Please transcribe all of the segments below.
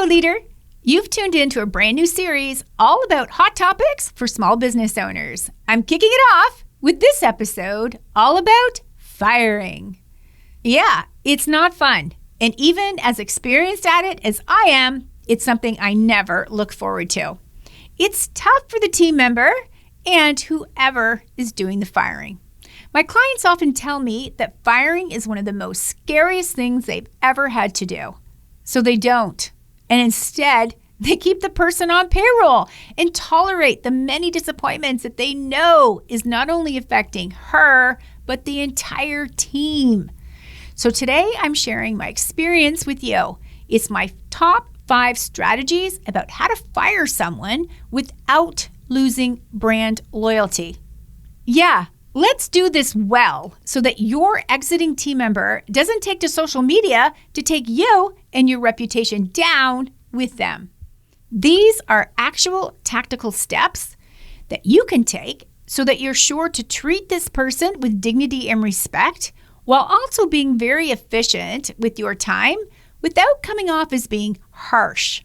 Hello, leader. You've tuned into a brand new series all about hot topics for small business owners. I'm kicking it off with this episode all about firing. Yeah, it's not fun. And even as experienced at it as I am, it's something I never look forward to. It's tough for the team member and whoever is doing the firing. My clients often tell me that firing is one of the most scariest things they've ever had to do. So they don't. And instead, they keep the person on payroll and tolerate the many disappointments that they know is not only affecting her, but the entire team. So today, I'm sharing my experience with you. It's my top 5 strategies about how to fire someone without losing brand loyalty. Yeah, let's do this well so that your exiting team member doesn't take to social media to take you and your reputation down with them. These are actual tactical steps that you can take so that you're sure to treat this person with dignity and respect while also being very efficient with your time without coming off as being harsh.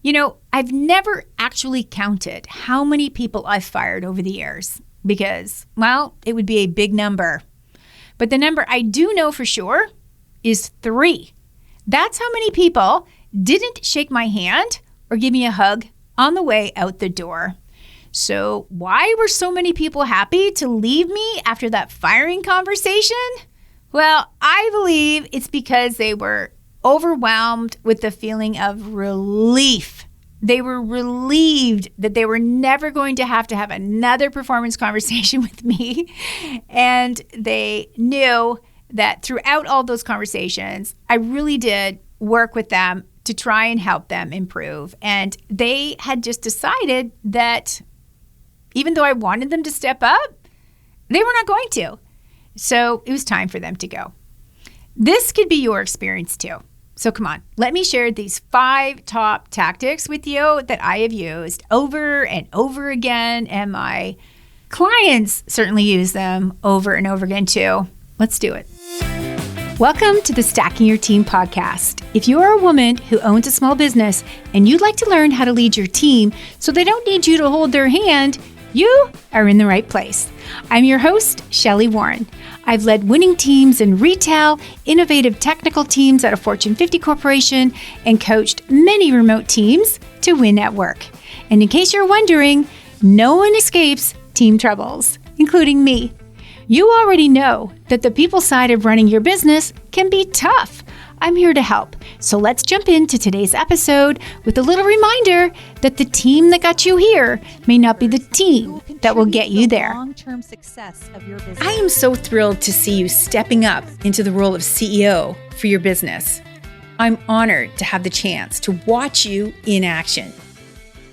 You know, I've never actually counted how many people I've fired over the years because, well, it would be a big number. But the number I do know for sure is 3. That's how many people didn't shake my hand or give me a hug on the way out the door. So why were so many people happy to leave me after that firing conversation? Well, I believe it's because they were overwhelmed with the feeling of relief. They were relieved that they were never going to have another performance conversation with me. And they knew that throughout all those conversations, I really did work with them to try and help them improve. And they had just decided that even though I wanted them to step up, they were not going to. So it was time for them to go. This could be your experience too. So come on, let me share these 5 top tactics with you that I have used over and over again. And my clients certainly use them over and over again too. Let's do it. Welcome to the Stacking Your Team podcast. If you are a woman who owns a small business and you'd like to learn how to lead your team so they don't need you to hold their hand, you are in the right place. I'm your host, Shelli Warren. I've led winning teams in retail, innovative technical teams at a Fortune 50 corporation, and coached many remote teams to win at work. And in case you're wondering, no one escapes team troubles, including me. You already know that the people side of running your business can be tough. I'm here to help. So let's jump into today's episode with a little reminder that the team that got you here may not be the team that will get you there. Long-term success of your business. I am so thrilled to see you stepping up into the role of CEO for your business. I'm honored to have the chance to watch you in action.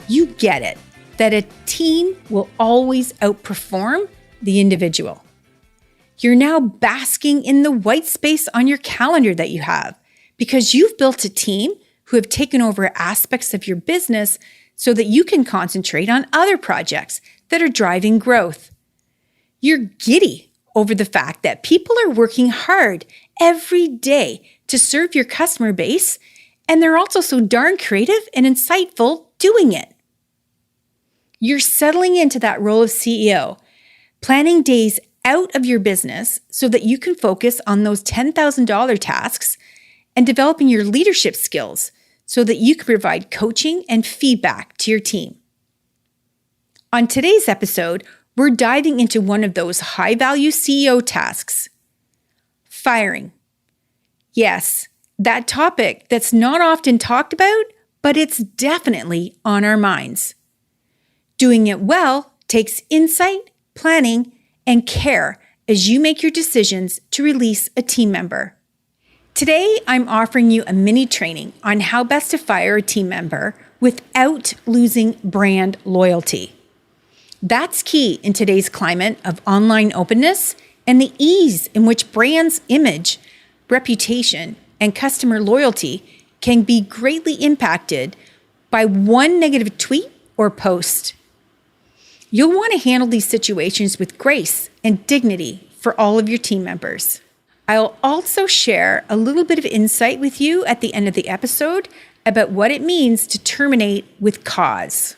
You get it, that a team will always outperform the individual. You're now basking in the white space on your calendar that you have because you've built a team who have taken over aspects of your business so that you can concentrate on other projects that are driving growth. You're giddy over the fact that people are working hard every day to serve your customer base, and they're also so darn creative and insightful doing it. You're settling into that role of CEO, planning days out of your business so that you can focus on those $10,000 tasks and developing your leadership skills so that you can provide coaching and feedback to your team. On today's episode, we're diving into one of those high-value CEO tasks, firing. Yes, that topic that's not often talked about, but it's definitely on our minds. Doing it well takes insight, planning, and care as you make your decisions to release a team member. Today, I'm offering you a mini training on how best to fire a team member without losing brand loyalty. That's key in today's climate of online openness and the ease in which brands' image, reputation, and customer loyalty can be greatly impacted by one negative tweet or post. You'll want to handle these situations with grace and dignity for all of your team members. I'll also share a little bit of insight with you at the end of the episode about what it means to terminate with cause.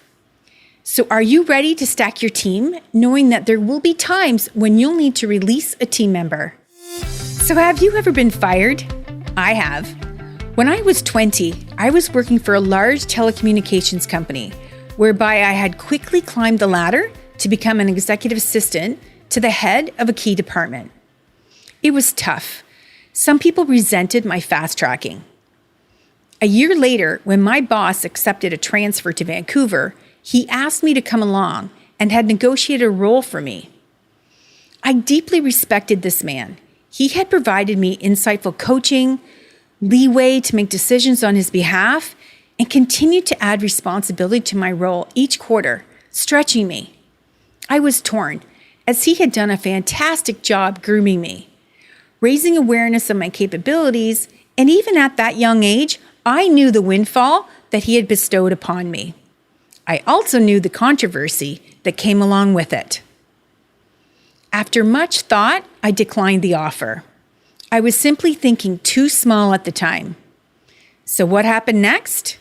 So are you ready to stack your team, knowing that there will be times when you'll need to release a team member? So have you ever been fired? I have. When I was 20, I was working for a large telecommunications company, whereby I had quickly climbed the ladder to become an executive assistant to the head of a key department. It was tough. Some people resented my fast tracking. A year later, when my boss accepted a transfer to Vancouver, he asked me to come along and had negotiated a role for me. I deeply respected this man. He had provided me insightful coaching, leeway to make decisions on his behalf, and continued to add responsibility to my role each quarter, stretching me. I was torn, as he had done a fantastic job grooming me, raising awareness of my capabilities, and even at that young age, I knew the windfall that he had bestowed upon me. I also knew the controversy that came along with it. After much thought, I declined the offer. I was simply thinking too small at the time. So what happened next?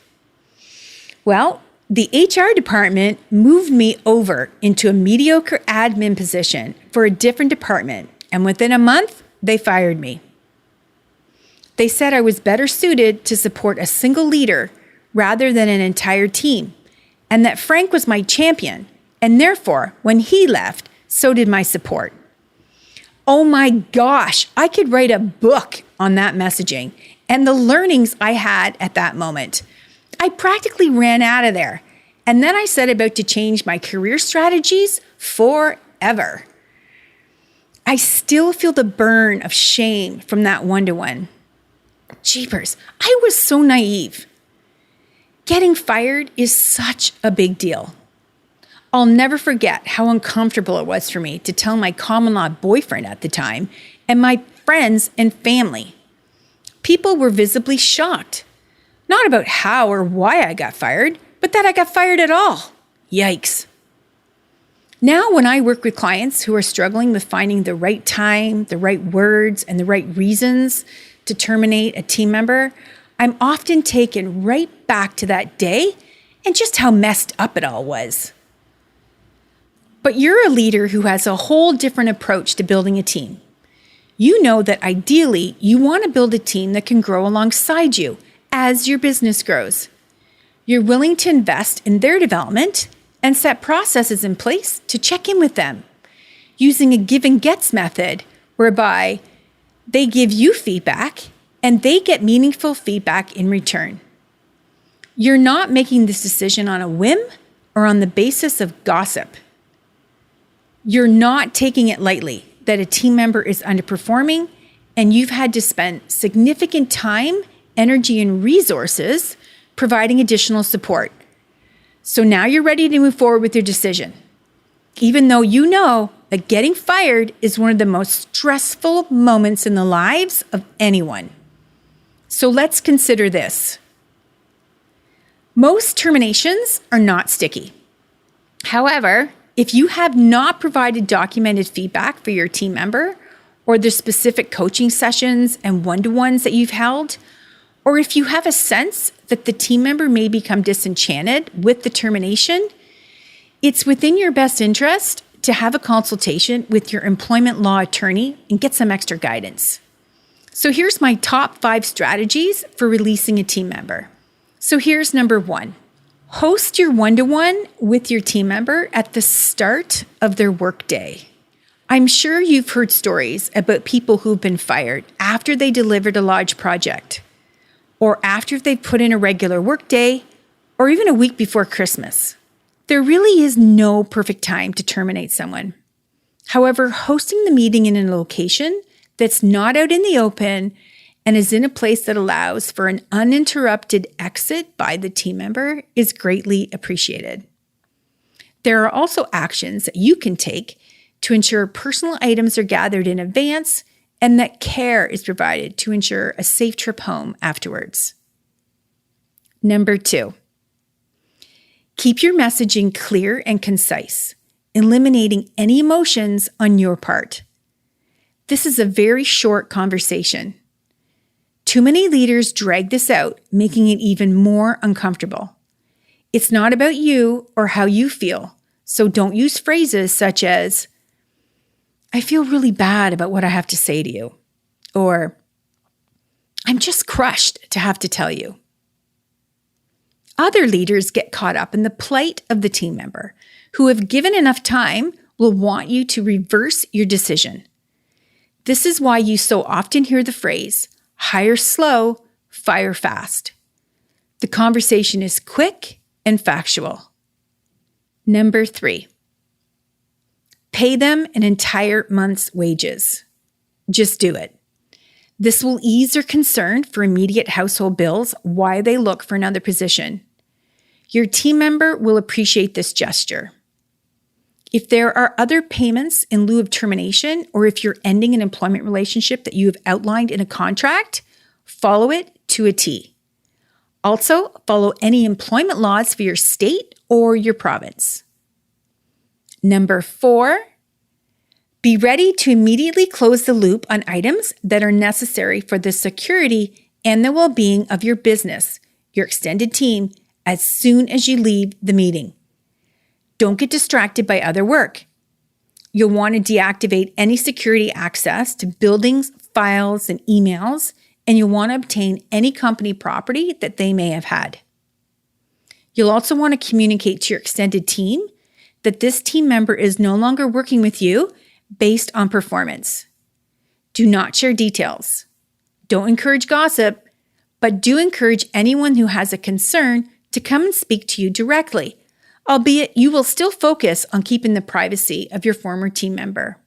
Well, the HR department moved me over into a mediocre admin position for a different department, and within a month, they fired me. They said I was better suited to support a single leader rather than an entire team, and that Frank was my champion, and therefore, when he left, so did my support. Oh my gosh, I could write a book on that messaging and the learnings I had at that moment. I practically ran out of there, and then I set about to change my career strategies forever. I still feel the burn of shame from that one-to-one. Jeepers, I was so naive. Getting fired is such a big deal. I'll never forget how uncomfortable it was for me to tell my common-law boyfriend at the time and my friends and family. People were visibly shocked, not about how or why I got fired, but that I got fired at all. Yikes. Now, when I work with clients who are struggling with finding the right time, the right words, and the right reasons to terminate a team member, I'm often taken right back to that day and just how messed up it all was. But you're a leader who has a whole different approach to building a team. You know that ideally you want to build a team that can grow alongside you as your business grows. You're willing to invest in their development and set processes in place to check in with them, using a give and gets method whereby they give you feedback and they get meaningful feedback in return. You're not making this decision on a whim or on the basis of gossip. You're not taking it lightly that a team member is underperforming and you've had to spend significant time, energy, and resources providing additional support. So now you're ready to move forward with your decision, even though you know that getting fired is one of the most stressful moments in the lives of anyone. So let's consider this. Most terminations are not sticky. However, if you have not provided documented feedback for your team member or the specific coaching sessions and one-to-ones that you've held, or if you have a sense that the team member may become disenchanted with the termination, it's within your best interest to have a consultation with your employment law attorney and get some extra guidance. So here's my top 5 strategies for releasing a team member. So here's number 1. Host your one-to-one with your team member at the start of their workday. I'm sure you've heard stories about people who've been fired after they delivered a large project, or after they've put in a regular workday, or even a week before Christmas. There really is no perfect time to terminate someone. However, hosting the meeting in a location that's not out in the open and is in a place that allows for an uninterrupted exit by the team member is greatly appreciated. There are also actions that you can take to ensure personal items are gathered in advance and that care is provided to ensure a safe trip home afterwards. Number 2, keep your messaging clear and concise, eliminating any emotions on your part. This is a very short conversation. Too many leaders drag this out, making it even more uncomfortable. It's not about you or how you feel, so don't use phrases such as, "I feel really bad about what I have to say to you," or "I'm just crushed to have to tell you." Other leaders get caught up in the plight of the team member, who, if given enough time, will want you to reverse your decision. This is why you so often hear the phrase, "hire slow, fire fast." The conversation is quick and factual. Number 3, pay them an entire month's wages. Just do it. This will ease their concern for immediate household bills while they look for another position. Your team member will appreciate this gesture. If there are other payments in lieu of termination, or if you're ending an employment relationship that you have outlined in a contract, follow it to a T. Also, follow any employment laws for your state or your province. Number 4, be ready to immediately close the loop on items that are necessary for the security and the well-being of your business, your extended team, as soon as you leave the meeting. Don't get distracted by other work. You'll want to deactivate any security access to buildings, files, and emails, and you'll want to obtain any company property that they may have had. You'll also want to communicate to your extended team that this team member is no longer working with you based on performance. Do not share details. Don't encourage gossip, but do encourage anyone who has a concern to come and speak to you directly, albeit you will still focus on keeping the privacy of your former team member.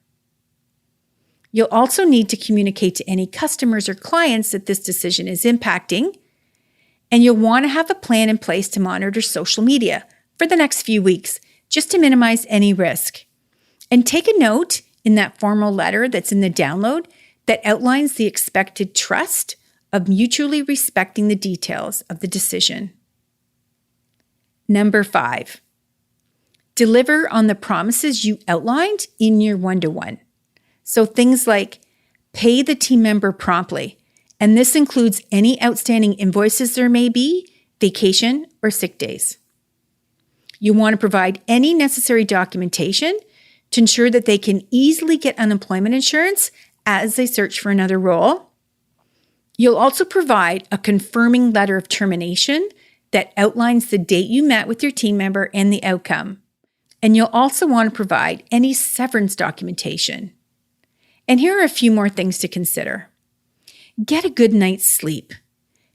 You'll also need to communicate to any customers or clients that this decision is impacting, and you'll want to have a plan in place to monitor social media for the next few weeks, just to minimize any risk. And take a note in that formal letter that's in the download that outlines the expected trust of mutually respecting the details of the decision. Number 5, deliver on the promises you outlined in your one-to-one. So things like pay the team member promptly, and this includes any outstanding invoices there may be, vacation, or sick days. You want to provide any necessary documentation to ensure that they can easily get unemployment insurance as they search for another role. You'll also provide a confirming letter of termination that outlines the date you met with your team member and the outcome. And you'll also want to provide any severance documentation. And here are a few more things to consider. Get a good night's sleep.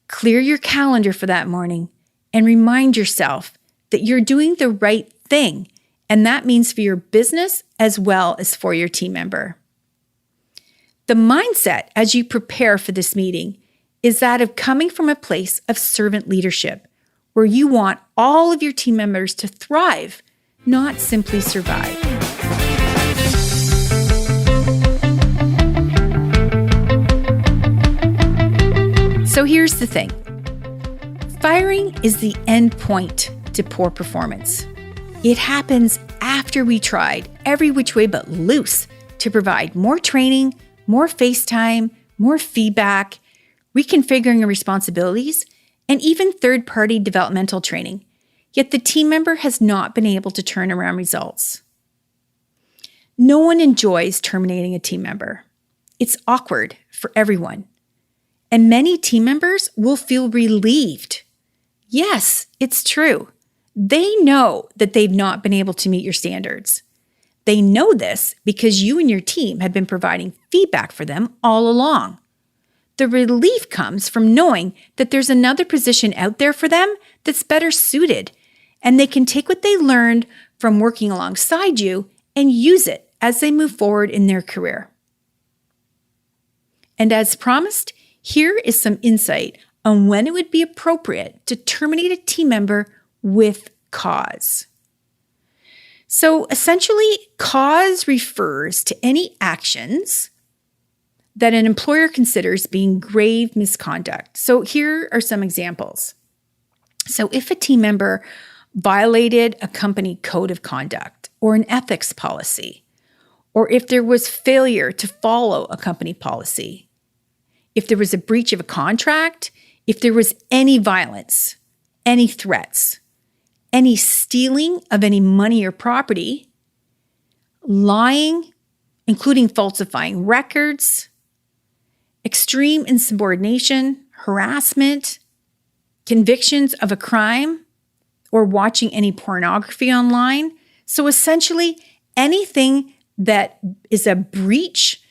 Clear your calendar for that morning and remind yourself that you're doing the right thing, and that means for your business as well as for your team member. The mindset as you prepare for this meeting is that of coming from a place of servant leadership, where you want all of your team members to thrive, not simply survive. So here's the thing. Firing is the end point to poor performance. It happens after we tried every which way but loose to provide more training, more face time, more feedback, reconfiguring responsibilities, and even third-party developmental training. Yet the team member has not been able to turn around results. No one enjoys terminating a team member. It's awkward for everyone. And many team members will feel relieved. Yes, it's true. They know that they've not been able to meet your standards. They know this because you and your team have been providing feedback for them all along. The relief comes from knowing that there's another position out there for them that's better suited, and they can take what they learned from working alongside you and use it as they move forward in their career. And as promised, here is some insight on when it would be appropriate to terminate a team member with cause. So essentially, cause refers to any actions that an employer considers being grave misconduct. So here are some examples. So if a team member violated a company code of conduct or an ethics policy, or if there was failure to follow a company policy, if there was a breach of a contract, if there was any violence, any threats, any stealing of any money or property, lying, including falsifying records, extreme insubordination, harassment, convictions of a crime, or watching any pornography online. So essentially, anything that is a breach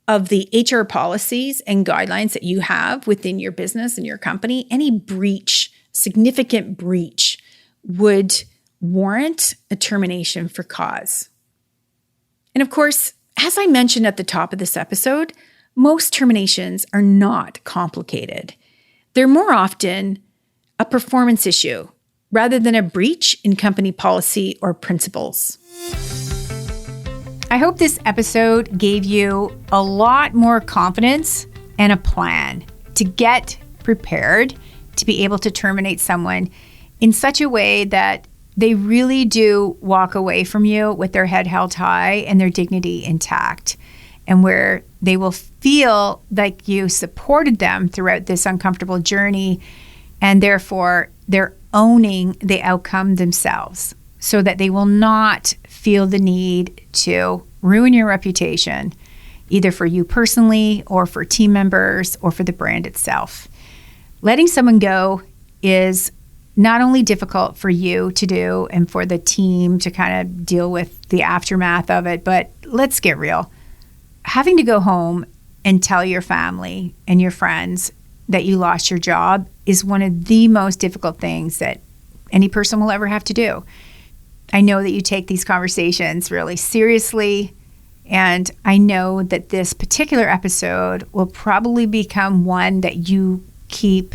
of the HR policies and guidelines that you have within your business and your company, any breach, significant breach, would warrant a termination for cause. And of course, as I mentioned at the top of this episode, most terminations are not complicated. They're more often a performance issue rather than a breach in company policy or principles. I hope this episode gave you a lot more confidence and a plan to get prepared to be able to terminate someone in such a way that they really do walk away from you with their head held high and their dignity intact, and where they will feel like you supported them throughout this uncomfortable journey, and therefore they're owning the outcome themselves, so that they will not feel the need to ruin your reputation, either for you personally or for team members or for the brand itself. Letting someone go is not only difficult for you to do and for the team to kind of deal with the aftermath of it, but let's get real. Having to go home and tell your family and your friends that you lost your job is one of the most difficult things that any person will ever have to do. I know that you take these conversations really seriously, and I know that this particular episode will probably become one that you keep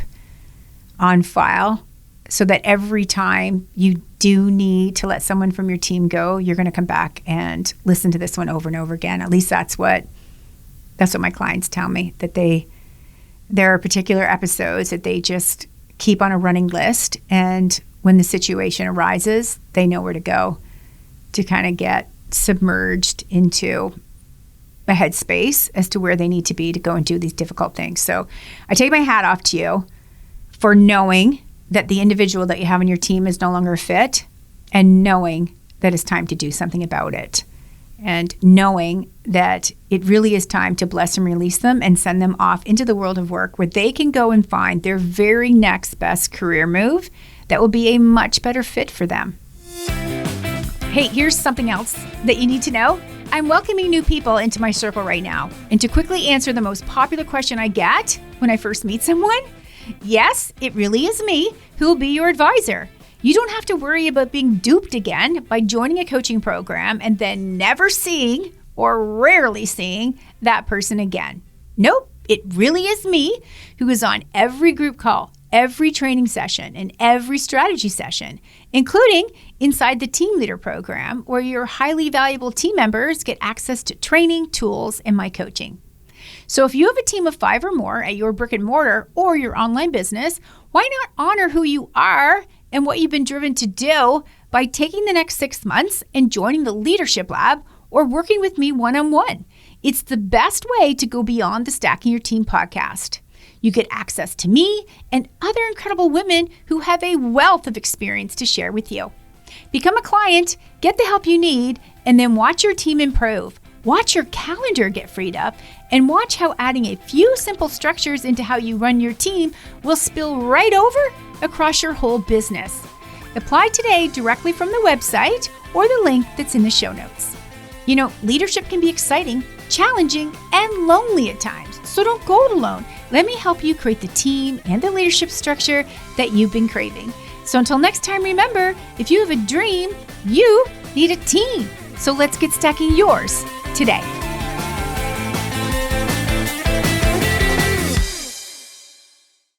on file, so that every time you do need to let someone from your team go, you're going to come back and listen to this one over and over again. At least that's what my clients tell me, that there are particular episodes that they just keep on a running list, and when the situation arises, they know where to go to kind of get submerged into a headspace as to where they need to be to go and do these difficult things. So I take my hat off to you for knowing that the individual that you have on your team is no longer fit, and knowing that it's time to do something about it, and knowing that it really is time to bless and release them and send them off into the world of work, where they can go and find their very next best career move that will be a much better fit for them. Hey, here's something else that you need to know. I'm welcoming new people into my circle right now. And to quickly answer the most popular question I get when I first meet someone, yes, it really is me who will be your advisor. You don't have to worry about being duped again by joining a coaching program and then never seeing or rarely seeing that person again. Nope, it really is me who is on every group call, every training session, and every strategy session, including inside the team leader program, where your highly valuable team members get access to training, tools, and my coaching. So if you have a team of 5 or more at your brick and mortar or your online business, why not honor who you are and what you've been driven to do by taking the next 6 months and joining the Leadership Lab or working with me one-on-one? It's the best way to go beyond the Stacking Your Team podcast. You get access to me and other incredible women who have a wealth of experience to share with you. Become a client, get the help you need, and then watch your team improve. Watch your calendar get freed up, and watch how adding a few simple structures into how you run your team will spill right over across your whole business. Apply today directly from the website or the link that's in the show notes. You know, leadership can be exciting, challenging, and lonely at times, so don't go it alone. Let me help you create the team and the leadership structure that you've been craving. So until next time, remember, if you have a dream, you need a team. So let's get stacking yours today.